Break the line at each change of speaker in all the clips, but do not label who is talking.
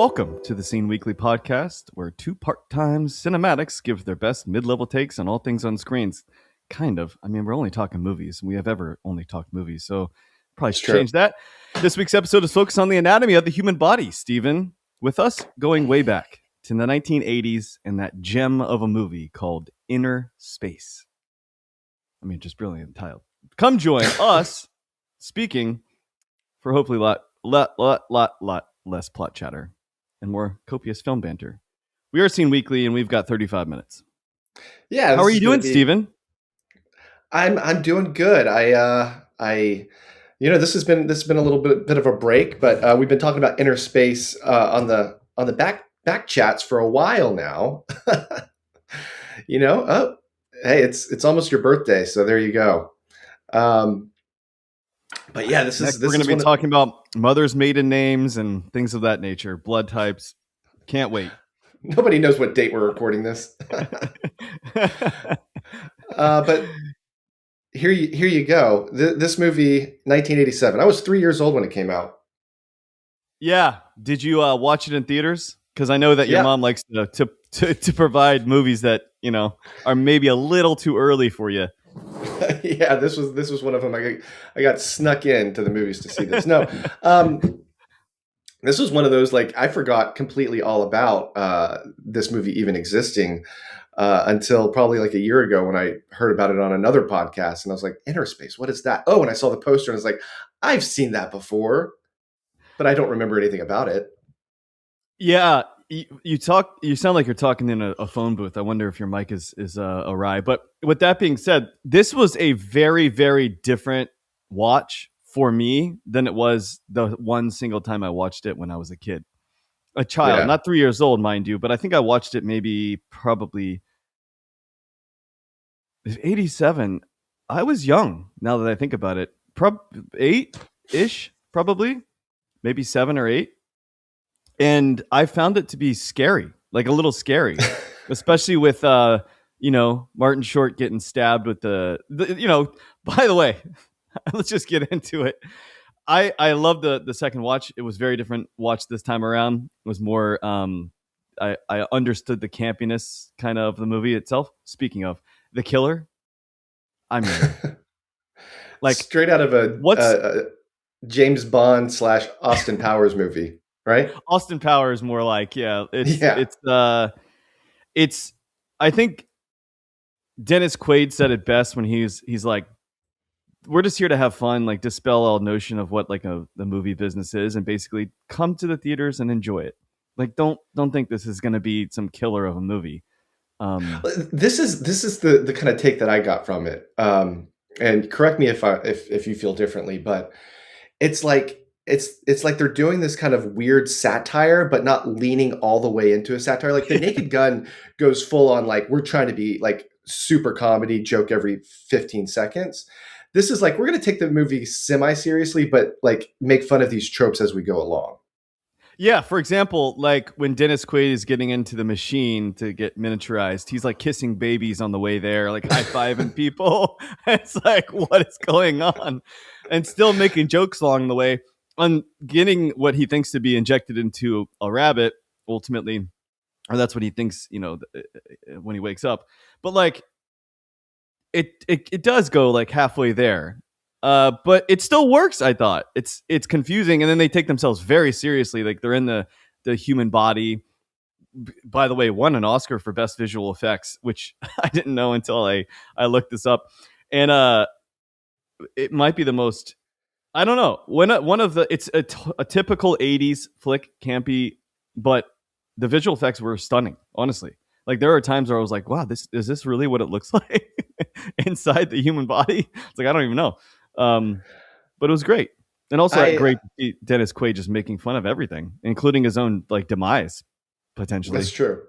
Welcome to the Scene Weekly podcast, where two part-time cinematics give their best mid-level takes on all things on screens. Kind of. I mean, we're only talking movies. We have ever only talked movies, so probably should change that. This week's episode is focused on the anatomy of the human body, Stephen, with us going way back to the 1980s and that gem of a movie called Innerspace. I mean, just brilliant title. Come join us speaking for hopefully a lot less plot chatter and more copious film banter. We are Scene Weekly, and we've got 35 minutes.
Yeah.
How are you doing, Stephen?
I'm doing good. This has been a little bit of a break, but we've been talking about Innerspace on the back chats for a while now. Hey, it's almost your birthday, so there you go. But yeah, we're
going to be talking about mothers' maiden names and things of that nature, blood types. Can't wait.
Nobody knows what date we're recording this. But here you go. This movie, 1987. I was 3 years old when it came out.
Yeah. Did you watch it in theaters? Because I know that your mom likes to provide movies that, are maybe a little too early for you.
Yeah, this was one of them. I got snuck into the movies to see this. No, this was one of those, like, I forgot completely all about this movie even existing until probably like a year ago when I heard about it on another podcast, and I was like, Innerspace, what is that? Oh, and I saw the poster and I was like, I've seen that before, but I don't remember anything about it.
Yeah. You sound like you're talking in a phone booth. I wonder if your mic is awry. But with that being said, this was a very, very different watch for me than it was the one single time I watched it when I was a kid. A child, not 3 years old, mind you, but I think I watched it probably 87. I was young, now that I think about it. 8-ish, probably. Maybe 7 or 8. And I found it to be scary, like a little scary, especially with, Martin Short getting stabbed with by the way, let's just get into it. I love the second watch. It was very different watch this time around. It was more, I understood the campiness kind of the movie itself. Speaking of the killer, I mean,
like straight out of a James Bond / Austin Powers movie. Right?
Austin Powers more like, it's I think Dennis Quaid said it best when he's like, we're just here to have fun, like dispel all notion of what like the movie business is, and basically come to the theaters and enjoy it. Like, don't think this is going to be some killer of a movie.
This is the kind of take that I got from it. And correct me if you feel differently, but it's like, it's like they're doing this kind of weird satire, but not leaning all the way into a satire. Like The Naked Gun goes full on, like, we're trying to be like super comedy, joke every 15 seconds. This is like, we're going to take the movie semi-seriously, but like make fun of these tropes as we go along.
Yeah, for example, like when Dennis Quaid is getting into the machine to get miniaturized, he's like kissing babies on the way there, like high-fiving people. It's like, what is going on? And still making jokes along the way on getting what he thinks to be injected into a rabbit, ultimately, or that's what he thinks, when he wakes up. But like, it does go like halfway there, but it still works. I thought it's confusing, and then they take themselves very seriously. Like they're in the human body. By the way, won an Oscar for best visual effects, which I didn't know until I looked this up, and it might be the most. I don't know. It's a typical 80s flick, campy, but the visual effects were stunning, honestly. Like there are times where I was like, wow, is this really what it looks like inside the human body? It's like, I don't even know. But it was great. And also great to see Dennis Quaid just making fun of everything, including his own like demise, potentially.
That's true.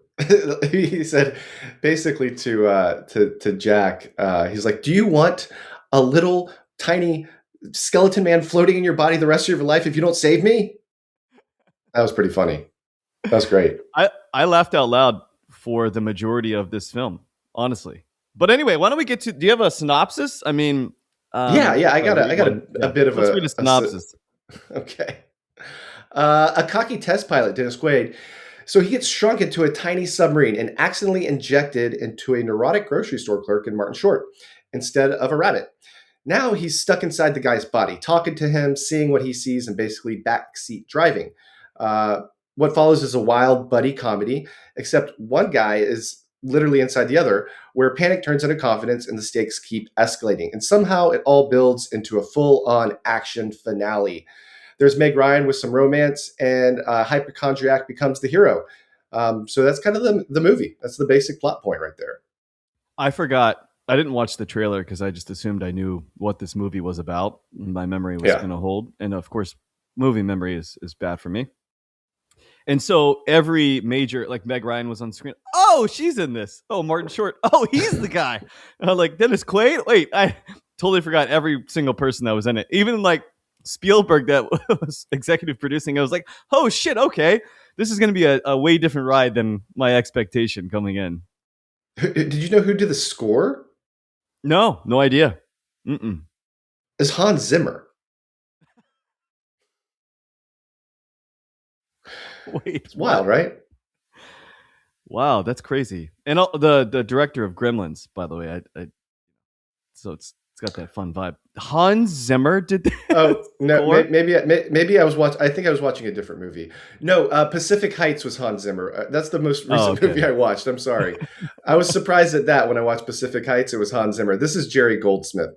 He said basically to Jack, he's like, do you want a little tiny skeleton man floating in your body the rest of your life if you don't save me? That was pretty funny. That was great.
I laughed out loud for the majority of this film, honestly. But anyway, why don't we get to? Do you have a synopsis? I mean,
I got a bit of
let's read a synopsis.
Okay. A cocky test pilot, Dennis Quaid. So he gets shrunk into a tiny submarine and accidentally injected into a neurotic grocery store clerk in Martin Short instead of a rabbit. Now he's stuck inside the guy's body, talking to him, seeing what he sees, and basically backseat driving. Uh, what follows is a wild buddy comedy, except one guy is literally inside the other, where panic turns into confidence and the stakes keep escalating. And somehow it all builds into a full on action finale. There's Meg Ryan with some romance, and hypochondriac becomes the hero. So that's kind of the movie. That's the basic plot point right there.
I forgot. I didn't watch the trailer because I just assumed I knew what this movie was about. My memory was
Yeah.
going to hold. And of course, movie memory is bad for me. And so every major, like Meg Ryan was on screen. Oh, she's in this. Oh, Martin Short. Oh, he's the guy. Like Dennis Quaid. Wait, I totally forgot every single person that was in it. Even like Spielberg that was executive producing. I was like, oh shit, okay. This is going to be a way different ride than my expectation coming in.
Did you know who did the score?
No idea. Mm-mm.
It's Hans Zimmer.
Wait,
It's wild, right?
Wow, that's crazy. And the director of Gremlins, by the way, so it's got that fun vibe. Hans Zimmer did that.
Oh no,
score?
maybe I was watching. I think I was watching a different movie. No, Pacific Heights was Hans Zimmer. That's the most recent
Okay.
movie I watched. I'm sorry, I was surprised at that when I watched Pacific Heights. It was Hans Zimmer. This is Jerry Goldsmith.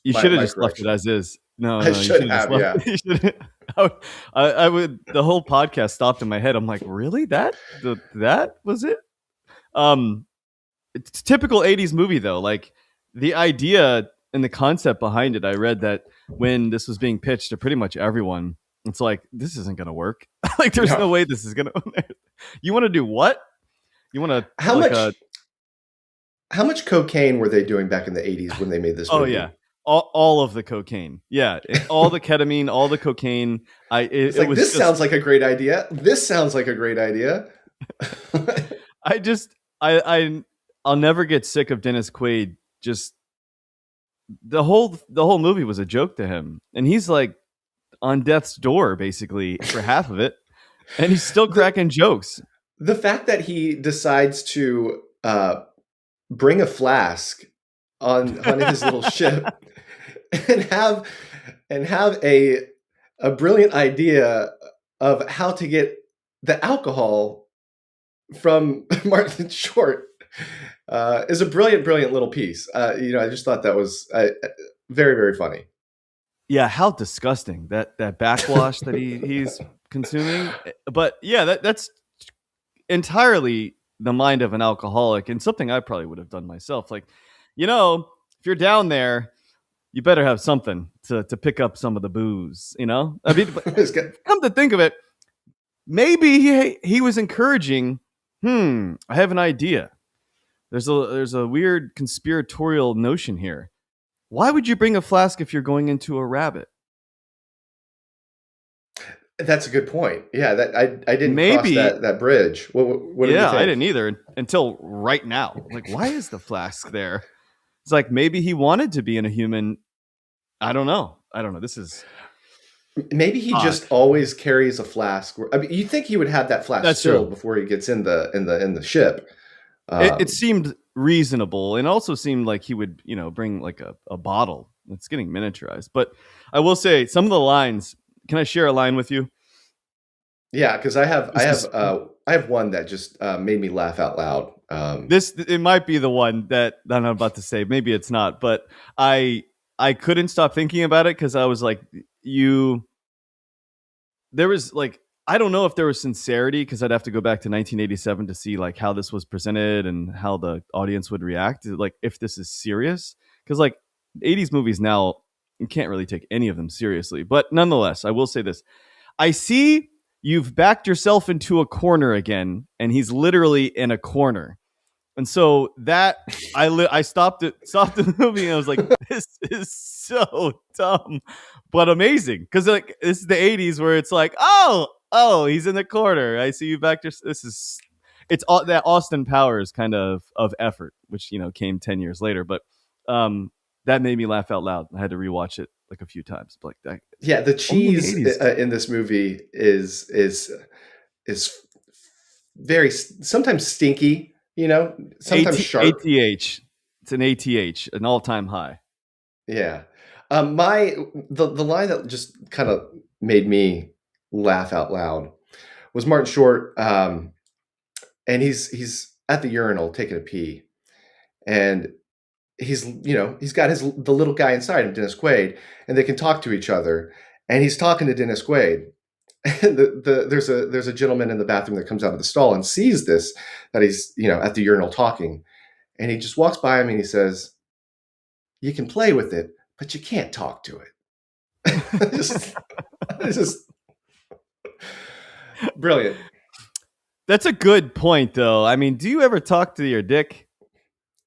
You
My
should have just left
correction.
it as is. No,
I
you
should
should have just
have, yeah.
left. You should. I would. The whole podcast stopped in my head. I'm like, really? That was it? It's typical '80s movie though. Like the idea and the concept behind it. I read that when this was being pitched to pretty much everyone, it's like this isn't gonna work. Like there's no
No.
way this is gonna. You want to do what? You want to
How
like
much? How much cocaine were they doing back in the '80s when they made this movie?
Oh yeah, all of the cocaine. Yeah, all the ketamine, all the cocaine.
It's
It
like
was
this
just,
sounds like a great idea. This sounds like a great idea.
I just I'll never get sick of Dennis Quaid. Just the whole movie was a joke to him, and he's like on death's door basically for half of it, and he's still
the
cracking jokes.
the fact that he decides to bring a flask on his little ship and have a brilliant idea of how to get the alcohol from Martin Short is a brilliant little piece. I just thought that was very, very funny.
Yeah, how disgusting that backwash that he's consuming. But yeah, that's entirely the mind of an alcoholic and something I probably would have done myself. Like, if you're down there, you better have something to pick up some of the booze. I mean, but come to think of it, maybe he was encouraging. I have an idea. There's a weird conspiratorial notion here. Why would you bring a flask if you're going into a rabbit?
That's a good point. Yeah, that I didn't cross
Maybe.
that bridge. What do you
Yeah,
think?
I didn't either until right now. Like, why is the flask there? It's like maybe he wanted to be in a human. I don't know. This is
Maybe he
odd.
just always carries a flask. I mean, you think he would have that flask
That's
filled
true.
before he gets in the ship.
It seemed reasonable, and also seemed like he would, bring like a bottle. It's getting miniaturized, but I will say some of the lines. Can I share a line with you?
Yeah, because I have I
This
have
is
uh, I have one that just made me laugh out loud.
this. It might be the one that I'm about to say. Maybe it's not, but I couldn't stop thinking about it because I was like, there was like I don't know if there was sincerity because I'd have to go back to 1987 to see like how this was presented and how the audience would react. Like if this is serious, because like 80s movies now you can't really take any of them seriously. But nonetheless, I will say this: I see you've backed yourself into a corner again, and he's literally in a corner. And so that I stopped the movie and I was like, this is so dumb, but amazing because like this is the '80s where it's like, oh, he's in the corner. I see you back there. It's all that Austin Powers kind of effort, which came 10 years later. But That made me laugh out loud. I had to rewatch it like a few times. Like that.
Yeah, the
Only
cheese
80s.
in this movie is very sometimes stinky, sometimes sharp.
ATH. It's an ATH, an all-time high.
Yeah. My the line that just kind of made me laugh out loud was Martin Short, and he's at the urinal taking a pee, and he's got the little guy inside him, Dennis Quaid, and they can talk to each other, and he's talking to Dennis Quaid. And there's a gentleman in the bathroom that comes out of the stall and sees this, that he's at the urinal talking, and he just walks by him and he says, "You can play with it, but you can't talk to it." It's just brilliant.
That's a good point, though. I mean, do you ever talk to your dick?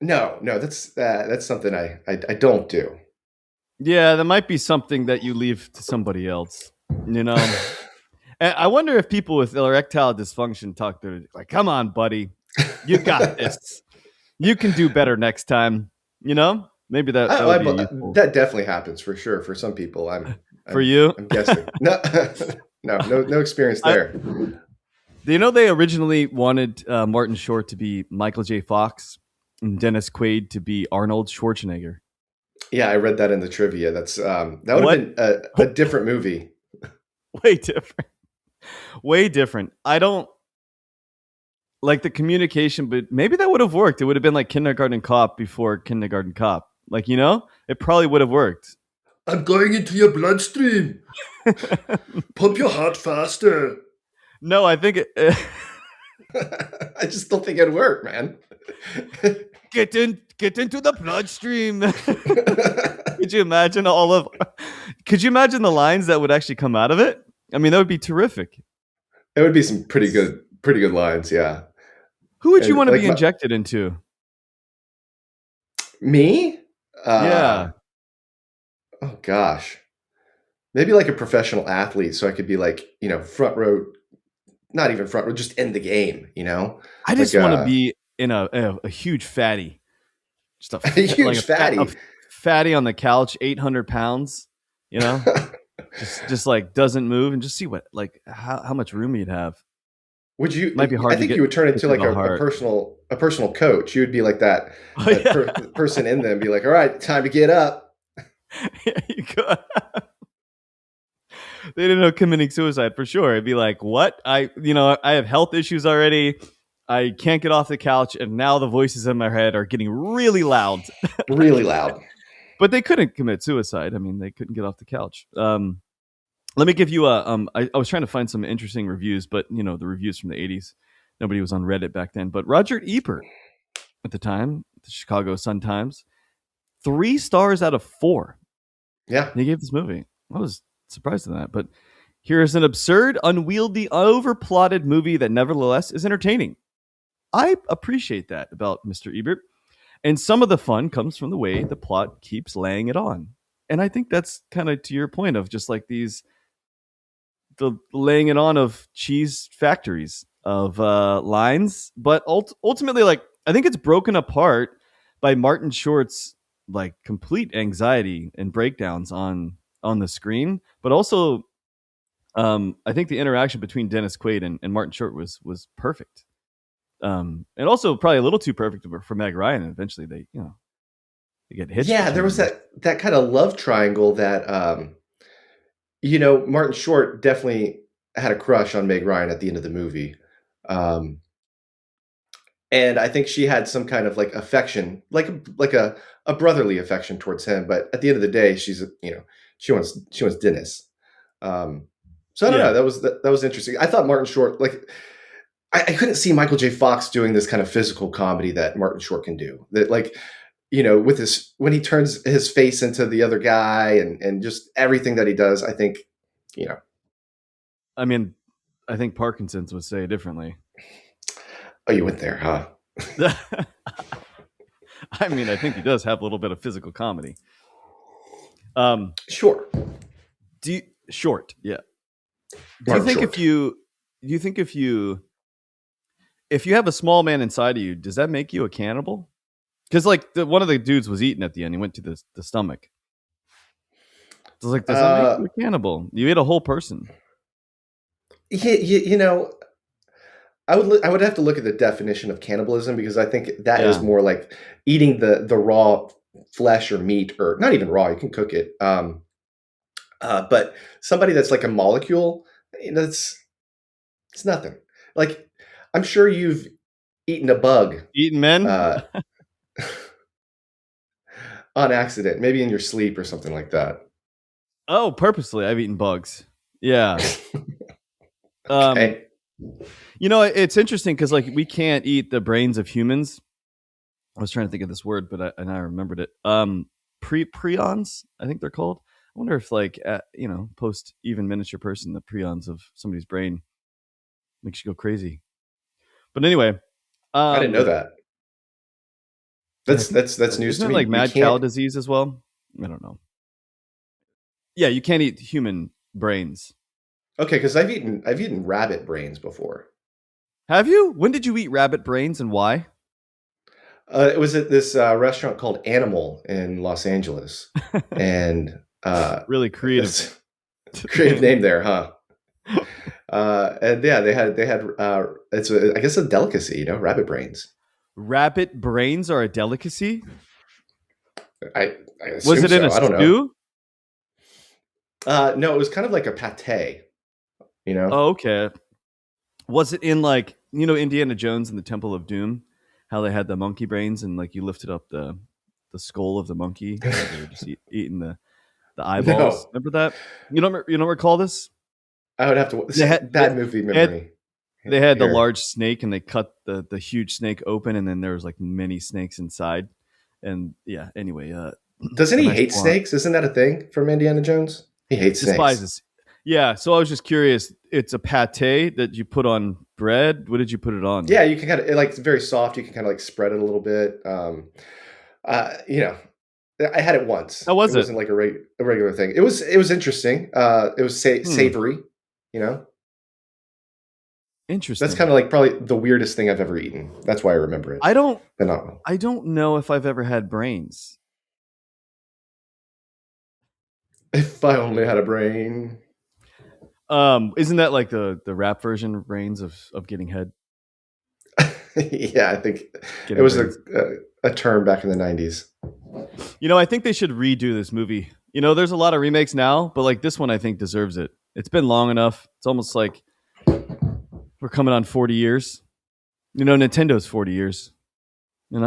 No, that's something I don't do.
Yeah, that might be something that you leave to somebody else. And I wonder if people with erectile dysfunction talk to like, "Come on, buddy, you got this. You can do better next time." Maybe that would be useful.
That definitely happens for sure for some people.
For you,
I'm guessing. No, no experience there.
They originally wanted Martin Short to be Michael J. Fox and Dennis Quaid to be Arnold Schwarzenegger.
Yeah, I read that in the trivia. That would have been a different movie.
Way different. Way different. I don't like the communication, but maybe that would have worked. It would have been like Kindergarten Cop before Kindergarten Cop. Like, it probably would have worked.
"I'm going into your bloodstream. Pump your heart faster."
No, I think
I just don't think it'd work, man.
Get into the bloodstream. Could you imagine could you imagine the lines that would actually come out of it? I mean, that would be terrific.
It would be some pretty good lines, yeah.
Who would you want to be injected into?
Me?
Yeah.
Oh gosh. Maybe like a professional athlete, so I could be like, front row, not even front row, just in the game,
I just want to be in a huge fatty. Just a
huge fatty.
A fatty on the couch, 800 pounds, just like doesn't move, and just see how much room you'd have.
Would you?
Might be hard.
I think you would turn into like a personal coach. You would be like that, person in them. Be like, "All right, time to get up."
Yeah, you could. They didn't know committing suicide for sure. It'd be like, "What? I have health issues already. I can't get off the couch, and now the voices in my head are getting really loud."
Really loud.
But they couldn't commit suicide. I mean, they couldn't get off the couch. Let me give you I was trying to find some interesting reviews, but the reviews from the 80s, nobody was on Reddit back then. But Roger Ebert at the time, the Chicago Sun-Times, 3 stars out of 4.
Yeah.
He gave this movie. I was surprised at that. But here's an absurd, unwieldy, overplotted movie that nevertheless is entertaining. I appreciate that about Mr. Ebert. And some of the fun comes from the way the plot keeps laying it on. And I think that's kind of to your point of just like the laying it on of cheese factories, of lines. But ultimately, like, I think it's broken apart by Martin Short's like complete anxiety and breakdowns on the screen. But also, I think the interaction between Dennis Quaid and Martin Short was perfect. And also probably a little too perfect for Meg Ryan. And eventually they get hitched.
Yeah, there was that kind of love triangle that, Martin Short definitely had a crush on Meg Ryan at the end of the movie. And I think she had some kind of like affection, like a brotherly affection towards him. But at the end of the day, she's, she wants Dennis. So I don't know. That was interesting. I thought Martin Short, like, I couldn't see Michael J. Fox doing this kind of physical comedy that Martin Short can do. That, like, with when he turns his face into the other guy and just everything that he does, I think,
I mean, I think Parkinson's would say differently.
Oh, you went there, huh?
I mean, I think he does have a little bit of physical comedy.
Sure.
Short, yeah.
Do you think
if you have a small man inside of you, does that make you a cannibal? Because like one of the dudes was eaten at the end. He went to the stomach. I was like, does that make
Uh,
you a cannibal? You ate a whole person.
you know, I would have to look at the definition of cannibalism because I think that is
Yeah.
more like eating the raw flesh or meat, or not even raw. You can cook it. But somebody that's like a molecule, it's nothing. Like I'm sure you've eaten a bug
Eating men?
uh, on accident, maybe in your sleep or something like that.
Oh, purposely. I've eaten bugs. Yeah. Um,
Okay.
it's interesting because like we can't eat the brains of humans. I was trying to think of this word, but I remembered it. Prions, I think they're called. I wonder if like post even miniature person, the prions of somebody's brain makes you go crazy. But anyway,
I didn't know
um,
that.
yeah, I
That's
think
that's that's news
isn't
to
it
me.
like
We
mad cow
can't.
disease as well? I don't know. Yeah, you can't eat human brains.
Okay, because I've eaten rabbit brains before.
Have you? When did you eat rabbit brains and why?
It was at this restaurant called Animal in Los Angeles, and
Really creative
it's creative
name.
name there, huh? And yeah, they had I guess a delicacy, rabbit brains.
Rabbit brains are a delicacy.
I
Was
assume
it in a
so. I don't know.
stew?
No, it was kind of like a pate, you know?
Oh, okay. Was it in like Indiana Jones and the Temple of Doom? How they had the monkey brains and like you lifted up the skull of the monkey while they were just eating the eyeballs.
No,
Remember that? You don't recall this?
I would have to
They had they,
bad movie
they had
memory
they had the
here.
large snake and they cut the huge snake open and then there was like many snakes inside. And yeah, anyway,
Doesn't
a
he
nice
hate
blonde
snakes? Isn't that a thing from Indiana Jones? He hates snakes.
despises. Yeah, so I was just curious. It's a pate that you put on bread. What did you put it on?
Yeah, you can kind of like it's very soft. You can kind of like spread it a little bit. You know, I had it once.
How
It
was it?
wasn't like a regular thing. It was interesting. It was
Hmm.
savory. You know, that's
Interesting.
kind of like probably the weirdest thing I've ever eaten. That's why I remember it.
I don't
But not
I don't know if I've ever had brains.
if I only had a brain.
Isn't that like the rap version brains of getting head,
Yeah, I think it
getting
was
brains?
a term back in the 90s.
I think they should redo this movie. There's a lot of remakes now, but like this one I think deserves it. It's been long enough. It's almost like we're coming on 40 years. Nintendo's 40 years, Or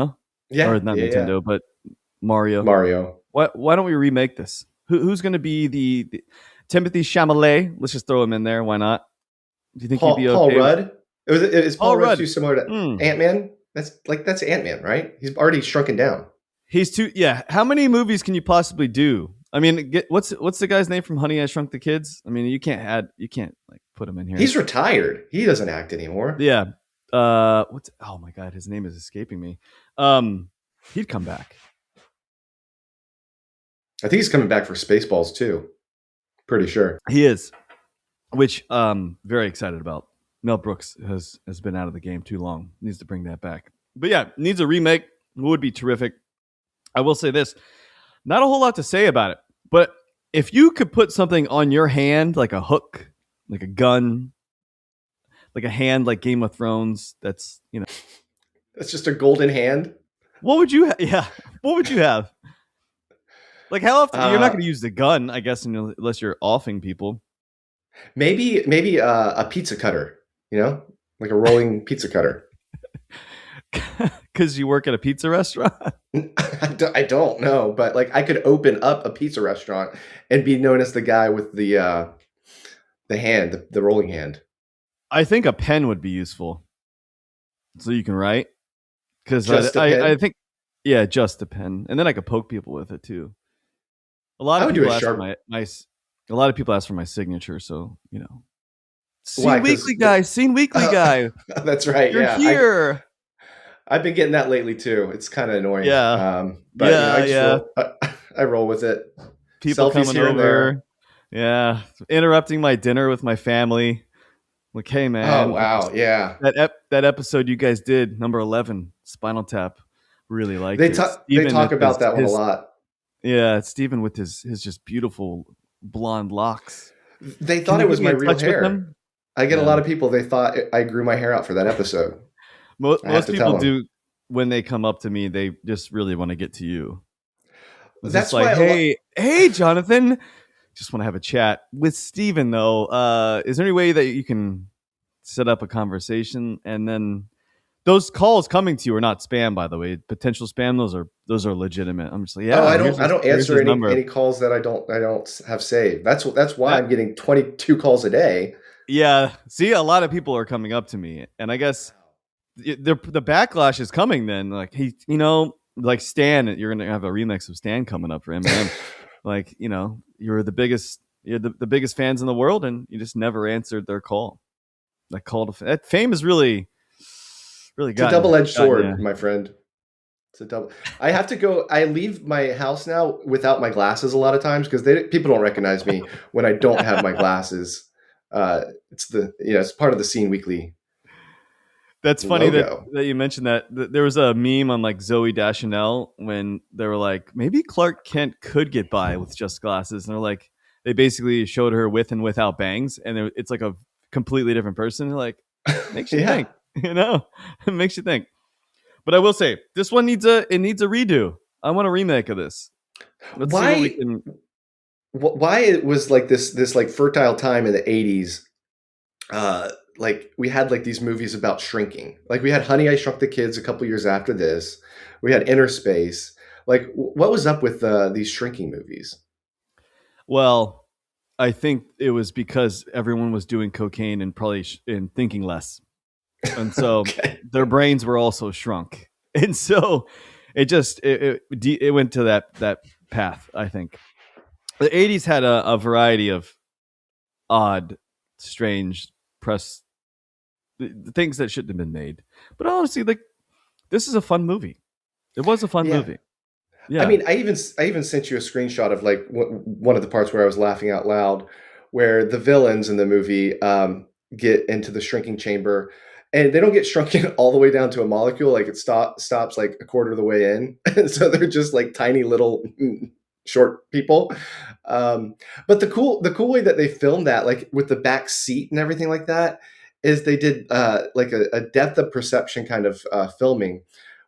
Yeah,
not
yeah, yeah.
Nintendo, but Mario.
Mario.
Why don't we remake this? Who's going to be the Timothy Chalamet? Let's just throw him in there. Why not? Do you think he'd be
Paul
okay?
Rudd. Is Paul
Paul
Rudd
Rudd.
too similar to
Hmm.
Ant-Man? That's Ant-Man, right? He's already shrunken down.
He's too. Yeah. How many movies can you possibly do? I mean, what's the guy's name from Honey I Shrunk the Kids? I mean, you can't like put him in here.
He's retired. He doesn't act anymore.
Yeah. What's oh my god, his name is escaping me. He'd come back.
I think he's coming back for Spaceballs too. Pretty sure.
He is, which very excited about. Mel Brooks has been out of the game too long. Needs to bring that back. But yeah, needs a remake. Would be terrific. I will say this: not a whole lot to say about it, but if you could put something on your hand, like a hook, like a gun, like a hand, like Game of Thrones, that's
That's just a golden hand.
what would you? Yeah, what would you have? Like how often you're not
Uh,
going to use the gun, I guess, unless you're offing people,
maybe a pizza cutter. Like a rolling pizza cutter.
because you work at a pizza restaurant.
I don't know, but like I could open up a pizza restaurant and be known as the guy with the hand, the rolling hand.
I think a pen would be useful, so you can write. Because
Just a
I
pen.
think, yeah, just a pen, and then I could poke people with it too. A lot
I
of
would do a
people ask for
sharp.
a lot of people ask for my signature, so
Why?
Scene Weekly
Because
guy, Scene Weekly guy,
that's right.
you're
Yeah,
here.
I've been getting that lately too. It's kind of annoying.
Yeah,
But
yeah,
I just
yeah.
roll. I roll with it.
People
Selfies
coming
here and there.
over. Yeah, interrupting my dinner with my family. Like, hey
Oh
man,
wow, yeah.
that episode you guys did, number 11, Spinal Tap. really liked it.
They
Steven
talk
with
about that one a
his
lot.
yeah, Steven with his just beautiful blonde locks.
They
Can
thought
you
it
put
was
me
my
in
real
touch with
hair.
him?
I get a
Yeah.
lot of people. They thought I grew my hair out for that episode. I have
Most
to
people
tell them.
do when they come up to me, they just really want to get to you. It's just
That's
like,
why a lot.
hey, Jonathan, just want to have a chat with Steven though. Is there any way that you can set up a conversation? And then those calls coming to you are not spam, by the way. Potential spam, those are legitimate. I'm just like,
Oh,
yeah,
I don't
here's
answer
his number.
any calls that I don't have saved. That's why
That
I'm getting 22 calls a day.
yeah. See, a lot of people are coming up to me, and I guess the backlash is coming. Then, like, he, like Stan, you're gonna have a remix of Stan coming up for Eminem. Like, you're the biggest fans in the world, and you just never answered their call. That call to that fame is really
It's a
gotten
double-edged
you.
sword, my friend. It's a double. I have to go. I leave my house now without my glasses a lot of times because people don't recognize me when I don't have my glasses. It's part of the Scene Weekly
That's funny that
logo.
you mentioned that. There was a meme on like Zoe Deschanel when they were like, maybe Clark Kent could get by with just glasses, and they're like, they basically showed her with and without bangs, and it's like a completely different person. They're like, makes you
Yeah.
think, it makes you think. But I will say, this one needs a redo. I want a remake of this. Let's see what we
Why?
can.
Why it was like this like fertile time in the 80s. Like we had like these movies about shrinking. Like we had Honey, I Shrunk the Kids a couple years after this. We had Innerspace. Like what was up with these shrinking movies?
Well, I think it was because everyone was doing cocaine and probably and thinking less, and so
Okay.
their brains were also shrunk, and so it went to that path. I think the '80s had a variety of odd, strange press things that shouldn't have been made. But honestly, like, this is a fun movie. It was a fun
Yeah.
movie.
I
Yeah.
mean, I even sent you a screenshot of like one of the parts where I was laughing out loud, where the villains in the movie get into the shrinking chamber, and they don't get shrunken all the way down to a molecule. Like it stops like a quarter of the way in, so they're just like tiny little short people. Um, but the cool way that they filmed that, like with the back seat and everything like that, is they did like a depth of perception kind of filming,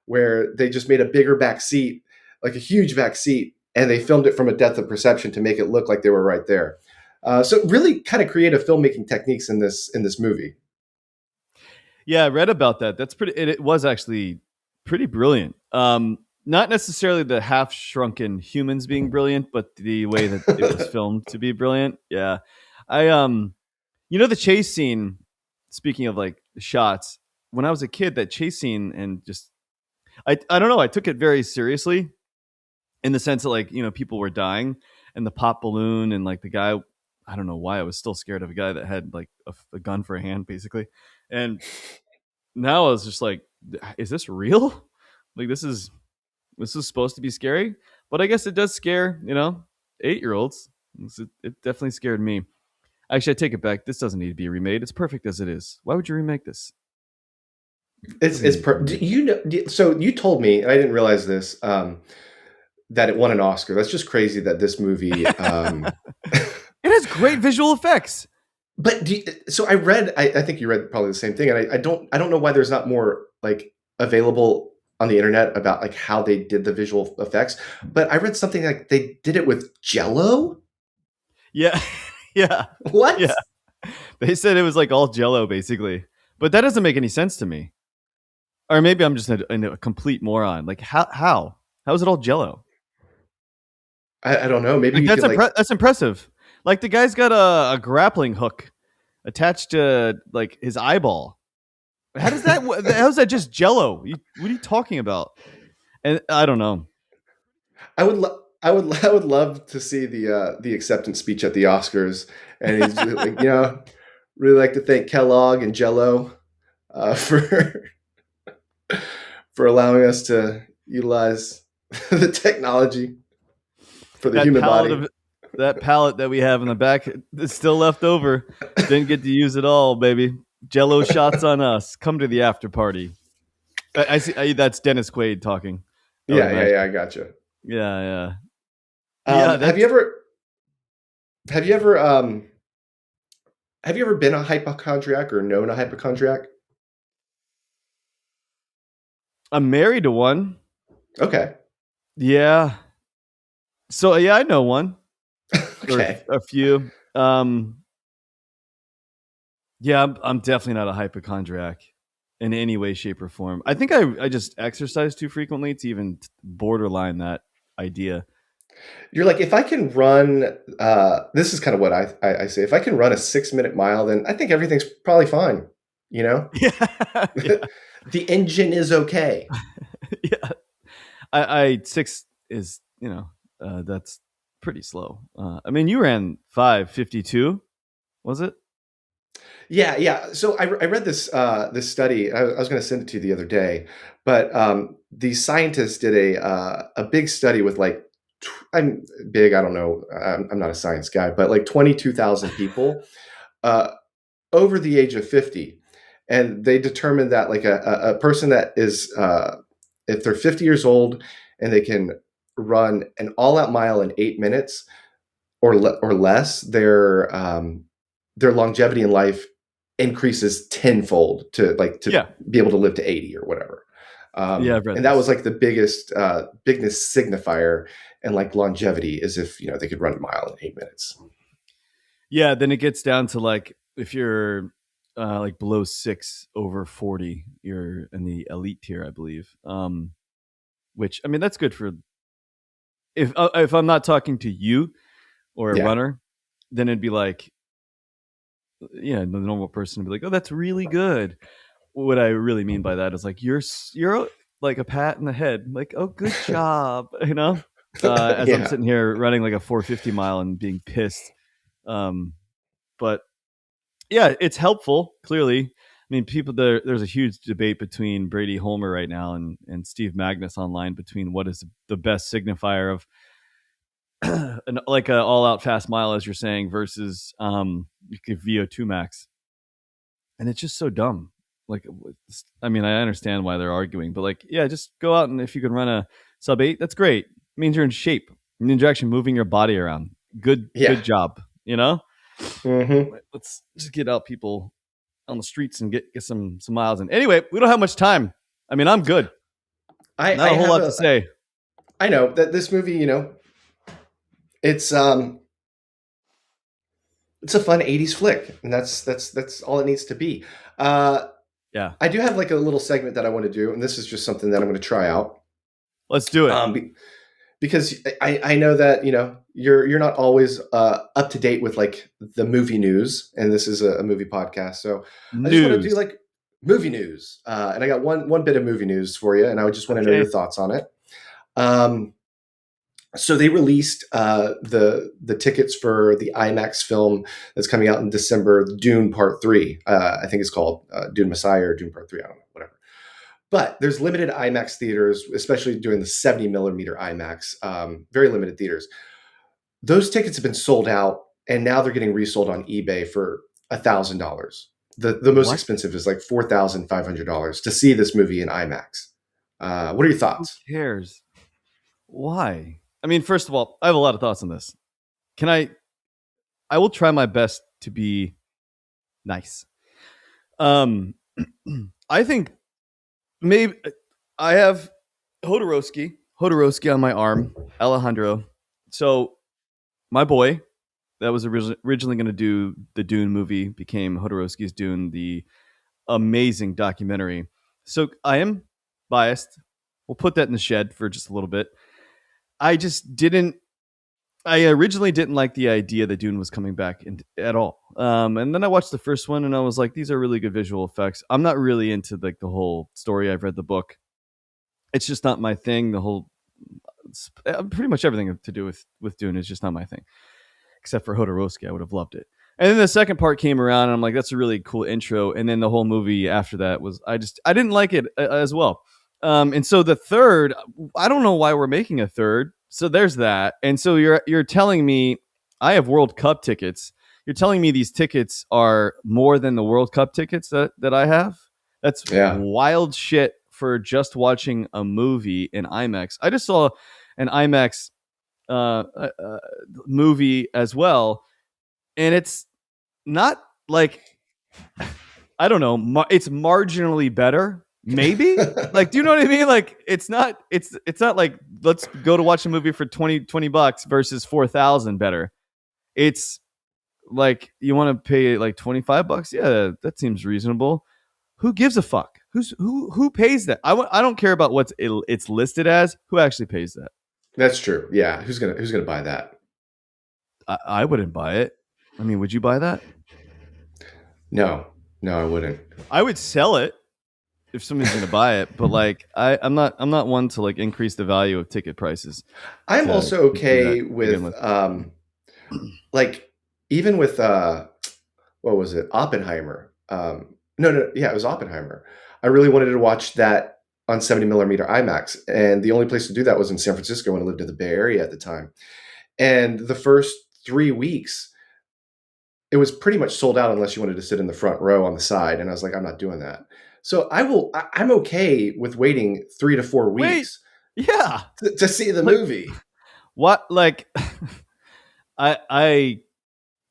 where they just made a bigger back seat, like a huge back seat, and they filmed it from a depth of perception to make it look like they were right there. So really kind of creative filmmaking techniques in this movie.
Yeah, I read about that. That's pretty. It was actually pretty brilliant. Not necessarily the half shrunken humans being brilliant, but the way that it was filmed to be brilliant. Yeah, I the chase scene. Speaking of like shots, when I was a kid, that chase scene and just I don't know. I took it very seriously in the sense that like people were dying and the pop balloon and like the guy. I don't know why I was still scared of a guy that had like a gun for a hand, basically, and now I was just like, is this real? Like this is supposed to be scary, but I guess it does scare 8-year-olds. It definitely scared me. Actually, I take it back. This doesn't need to be remade. It's perfect as it is. Why would you remake this? Doesn't need to be remade.
So you told me, and I didn't realize this, that it won an Oscar. That's just crazy that this movie.
It has great visual effects.
But so I read. I think you read probably the same thing, and I don't know why there's not more like available on the internet about like how they did the visual effects. But I read something like they did it with Jello.
Yeah, yeah, yeah.
What?
They said it was like all Jello, basically, but that doesn't make any sense to me. Or maybe I'm just a complete moron. Like how is it all Jello?
I don't know. Maybe
Like
you could like.
that's impressive. Like the guy's got a grappling hook attached to like his eyeball. How's that just Jello? What are you talking about? And I don't know.
I would love to see the acceptance speech at the Oscars, and he's like, really like to thank Kellogg and Jello for allowing us to utilize the technology for the human body.
That palette that we have in the back is still left over. Didn't get to use it all, baby. Jello shots on us. Come to the after party. I see. That's Dennis Quaid talking. I would
Yeah.
imagine.
I gotcha.
Yeah, yeah. Yeah,
Have
that's
you ever have you ever have you ever been a hypochondriac or known a hypochondriac?
I'm married to one.
Okay.
Yeah. So yeah, I know one or
Okay.
a few. Yeah, I'm definitely not a hypochondriac in any way, shape, or form. I think I just exercise too frequently to even borderline that idea.
You're like, if I can run, this is kind of what I say. If I can run a 6 minute mile, then I think everything's probably fine. You know,
Yeah, yeah,
the engine is okay.
yeah. I six is that's pretty slow. I mean, you ran 5:52, was it?
Yeah. So I read this study. I was going to send it to you the other day, but these scientists did a big study with like I'm big. I don't know. I'm not a science guy, but like 22,000 people uh, over the age of 50, and they determined that like a person that is if they're 50 years old and they can run an all out mile in 8 minutes or less, their longevity in life increases tenfold to
Yeah,
be able to live to 80 or whatever.
yeah. I've read
And that was
this.
like the biggest bigness signifier and like longevity is if they could run a mile in 8 minutes.
Yeah, then it gets down to like if you're like below 6 over 40, you're in the elite tier, I believe. Which I mean, that's good for if I'm not talking to you or a
Yeah.
runner, then it'd be like, yeah, the normal person would be like, oh, that's really good. What I really mean by that is like you're like a pat in the head, like, oh, good job, as I'm
Yeah.
sitting here running like a 450 mile and being pissed. But yeah, it's helpful. Clearly, I mean, there's a huge debate between Brady Homer right now and Steve Magnus online between what is the best signifier of like a all out fast mile, as you're saying, versus VO2 max, and it's just so dumb. Like, I mean, I understand why they're arguing, but like, yeah, just go out and if you can run a sub 8, that's great. It means you're in shape. It means you're actually moving your body around.
Yeah.
Good job.
Hmm.
Let's just get out people on the streets and get some miles in. Anyway, we don't have much time. I mean, I'm good.
I
Not a whole
have
lot to
a
say.
I know that this movie, it's it's a fun 80s flick, and that's all it needs to be. Uh,
Yeah,
I do have like a little segment that I want to do, and this is just something that I'm going to try out.
let's do it.
Because I know that you're not always up to date with like the movie news, and this is a movie podcast, so I just want to do
News.
like movie news, and I got one bit of movie news for you, and I just want to know
Okay.
your thoughts on it. Um, so they released the tickets for the IMAX film that's coming out in December, Dune Part 3. I think it's called Dune Messiah or Dune Part 3. I don't know, whatever. But there's limited IMAX theaters, especially doing the 70 millimeter IMAX, very limited theaters. Those tickets have been sold out, and now they're getting resold on eBay for $1,000. The most
What?
expensive is like $4,500 to see this movie in IMAX. What are your
Who
thoughts?
cares? Why? I mean, first of all, I have a lot of thoughts on this. Can I will try my best to be nice. Um, I think maybe I have Hodorowski on my arm, Alejandro. So my boy that was originally going to do the Dune movie became Hodorowski's Dune, the amazing documentary. So I am biased. We'll put that in the shed for just a little bit. I just didn't. I originally didn't like the idea that Dune was coming back at all. And then I watched the first one and I was like, these are really good visual effects. I'm not really into like the whole story. I've read the book. It's just not my thing. The whole, pretty much everything to do with Dune is just not my thing. Except for Hodorowski, I would have loved it. And then the second part came around, and I'm like, that's a really cool intro. And then the whole movie after that was, I didn't like it as well. And so the third, I don't know why we're making a third. So there's that. And so you're telling me I have World Cup tickets. You're telling me these tickets are more than the World Cup tickets that I have. That's
Yeah.
wild shit for just watching a movie in IMAX. I just saw an IMAX movie as well, and it's not like, I don't know, it's marginally better. Maybe, like, do you know what I mean? Like, it's not like, let's go to watch a movie for 20 bucks versus 4,000 better. It's like, you want to pay like 25 bucks. Yeah, that seems reasonable. Who gives a fuck? Who pays that? I don't care about what it's listed as. Who actually pays that?
That's true. Yeah, who's gonna buy that?
I wouldn't buy it. I mean, would you buy that?
No, no, I wouldn't.
I would sell it if somebody's going to buy it, but like, I'm not one to like increase the value of ticket prices.
I'm
to
also
do that
okay
to begin
with like even with what was it? Oppenheimer. No, yeah, it was Oppenheimer. I really wanted to watch that on 70 millimeter IMAX, and the only place to do that was in San Francisco when I lived in the Bay Area at the time. And the first 3 weeks, it was pretty much sold out unless you wanted to sit in the front row on the side. And I was like, I'm not doing that. So I'm okay with waiting 3 to 4
Wait,
weeks
yeah.
to see the
Like,
movie.
what? Like, I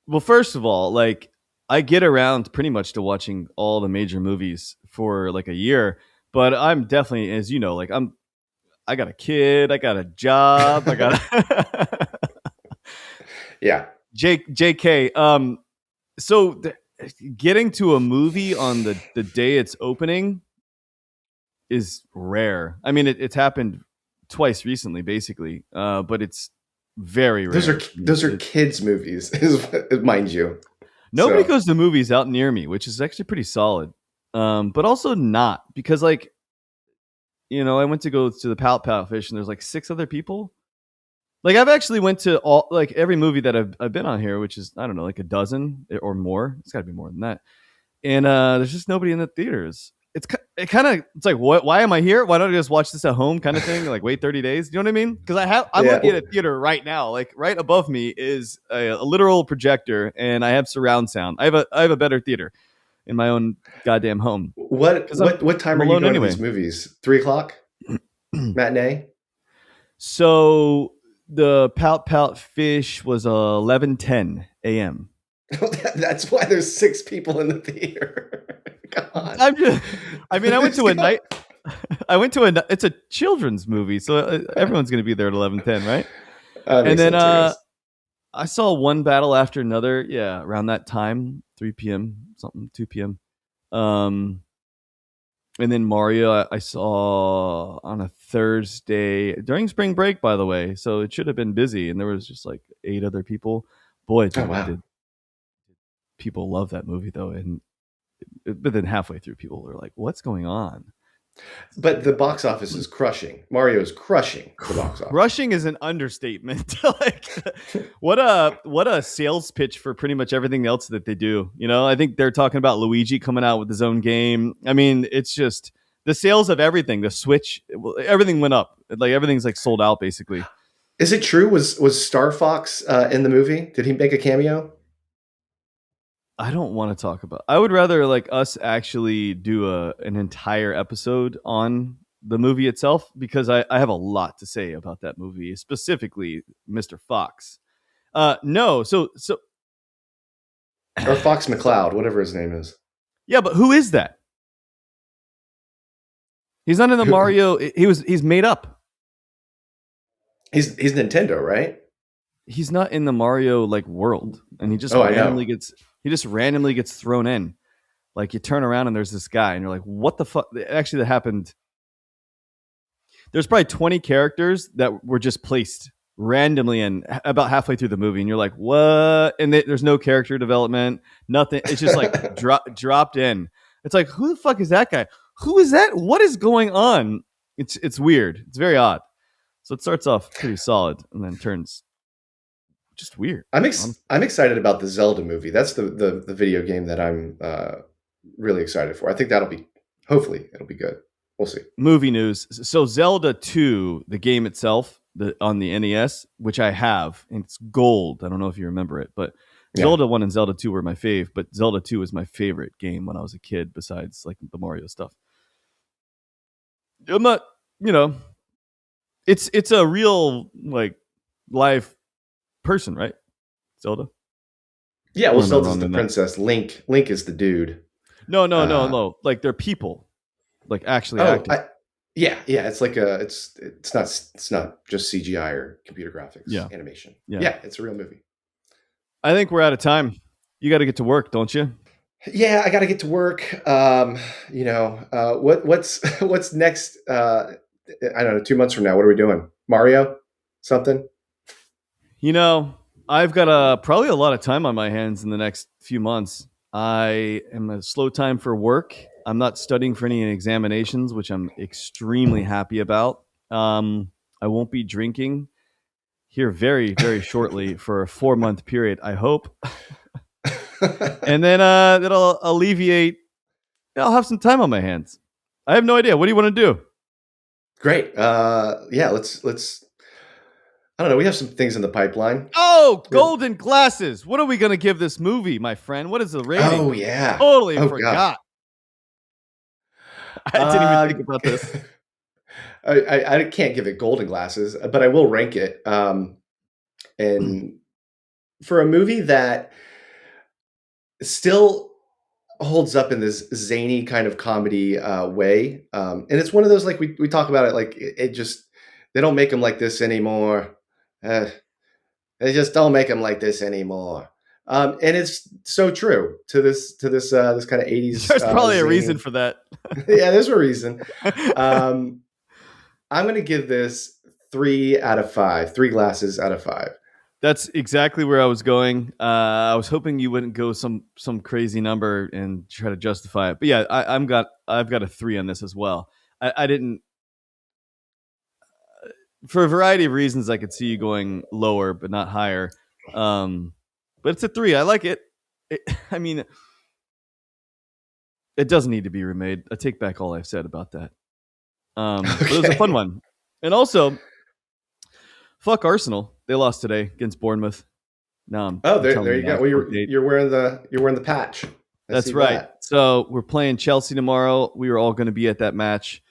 well, first of all, like, I get around pretty much to watching all the major movies for like a year, but I'm definitely, as you know, like, I got a kid, I got a job, I got
Yeah.
JK. So getting to a movie on the day it's opening is rare. I mean, it's happened twice recently, basically, but it's very rare.
Those are kids movies, mind you.
Nobody
So
goes to movies out near me, which is actually pretty solid. But also not, because, like, I went to go to the Pout Fish, and there's like 6 other people. Like, I've actually went to all, like, every movie that I've been on here, which is, I don't know, like a dozen or more. It's got to be more than that. And there's just nobody in the theaters. It's like, what? Why am I here? Why don't I just watch this at home, kind of thing? Like, wait 30 days. You know what I mean? Because I'm
yeah.
looking at a theater right now. Like, right above me is a literal projector, and I have surround sound. I have a better theater in my own goddamn home.
What time
I'm
are you
alone
going
anyway.
to these movies? 3 o'clock matinee.
So the Pout Fish was 11:10 a.m.
That's why there's 6 people in the theater. God.
I went to a night. It's a children's movie, so everyone's going to be there at 11:10, right? And then I saw one battle after another. Yeah, around that time, 3 p.m. something, 2 p.m. And then Mario, I saw on a Thursday during spring break, by the way. So it should have been busy, and there was just like 8 other people. Boy, did people love that movie though, but then halfway through, people were like, "What's going on?"
But the box office is crushing. Mario is crushing the box office.
Crushing is an understatement. Like, what a sales pitch for pretty much everything else that they do. I think they're talking about Luigi coming out with his own game. I mean, it's just the sales of everything. The Switch, everything went up. Like, everything's like sold out basically.
Is it true? Was Star Fox in the movie? Did he make a cameo?
I don't want to talk about. I would rather like us actually do an entire episode on the movie itself, because I have a lot to say about that movie, specifically Mr. Fox. No, so
Or Fox McCloud, whatever his name is.
yeah, but who is that? He's not in the Mario. He's made up.
He's Nintendo, right?
He's not in the Mario like world, and he just randomly gets thrown in. Like, you turn around and there's this guy, and you're like, "What the fuck?" Actually, that happened. There's probably 20 characters that were just placed randomly in about halfway through the movie, and you're like, "What?" And there's no character development, nothing. It's just like dropped in. It's like, who the fuck is that guy? Who is that? What is going on? It's weird. It's very odd. So it starts off pretty solid, and then turns just weird.
I'm excited about the Zelda movie. That's the video game that I'm really excited for. I think hopefully it'll be good. We'll see.
Movie news. So Zelda 2, the game itself, on the NES, which I have, and it's gold. I don't know if you remember it, but
Yeah.
Zelda 1 and Zelda 2 were my fave, but Zelda 2 was my favorite game when I was a kid, besides like the Mario stuff. I'm not, you know, it's a real like live person, right? Zelda.
Yeah, well,
Or am I
Zelda's
wrong
the
in that?
princess. Link is the dude.
No, no, no,
Uh,
no. Like they're people, like actually
oh,
acting.
yeah. It's like it's not just CGI or computer graphics
Yeah,
animation.
yeah.
Yeah, it's a real movie.
I think we're out of time. You got to get to work, don't you?
Yeah, I got to get to work. What's what's next? I don't know. 2 months from now, what are we doing? Mario, something?
You know, I've got probably a lot of time on my hands in the next few months. I am a slow time for work. I'm not studying for any examinations, which I'm extremely happy about. I won't be drinking here very, very shortly for a 4 month period, I hope. And then that'll alleviate. I'll have some time on my hands. I have no idea. What do you want to do?
Great. Yeah, let's. I don't know. We have some things in the pipeline.
Oh, Golden Glasses. What are we going to give this movie, my friend? What is the rating?
Oh yeah.
Totally
Oh gosh.
forgot. I didn't even think about this.
I can't give it golden glasses, but I will rank it. And for a movie that still holds up in this zany kind of comedy way, and it's one of those like we talk about it like it just they don't make them like this anymore. Uh, they just don't make them like this anymore. And it's so true to this kind of 80s
There's probably a reason
zany.
for that.
Yeah, there's a reason. Um, I'm going to give this 3 out of 5, 3 glasses out of 5.
That's exactly where I was going. I was hoping you wouldn't go some crazy number and try to justify it. But yeah, I've got a 3 on this as well. I didn't, for a variety of reasons. I could see you going lower, but not higher. But it's a 3. I like it. I mean, it doesn't need to be remade. I take back all I've said about that. But it was a fun
Okay.
one. And also, fuck Arsenal. They lost today against Bournemouth. Now
Oh,
I'm telling
there
you
you
now.
go.
It's
Well,
worth 8.
you're wearing the patch. I
That's
see
right.
that.
So we're playing Chelsea tomorrow. We were all going to be at that match.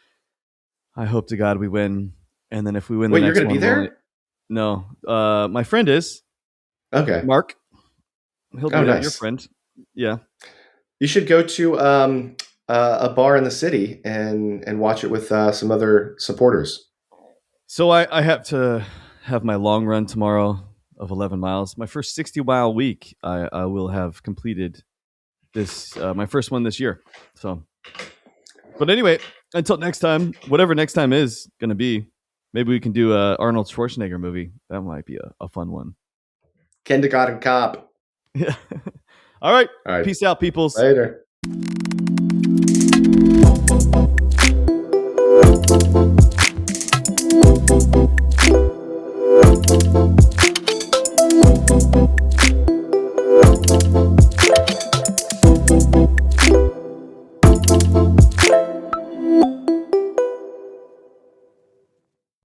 I hope to God we win. And then if we win the
Wait, you're
next
going to be
one, we'll only,
there?
no. My friend is
Okay.
Mark. He'll
Oh,
be there. Your
nice.
friend. Yeah.
You should go to a bar in the city and watch it with some other supporters.
So I have to have my long run tomorrow of 11 miles. My first 60-mile week. I will have completed this my first one this year. So, but anyway, until next time, whatever next time is going to be, maybe we can do a Arnold Schwarzenegger movie. That might be a fun one.
Kindergarten Cop.
Yeah. All right.
All right.
Peace out, peoples.
Later.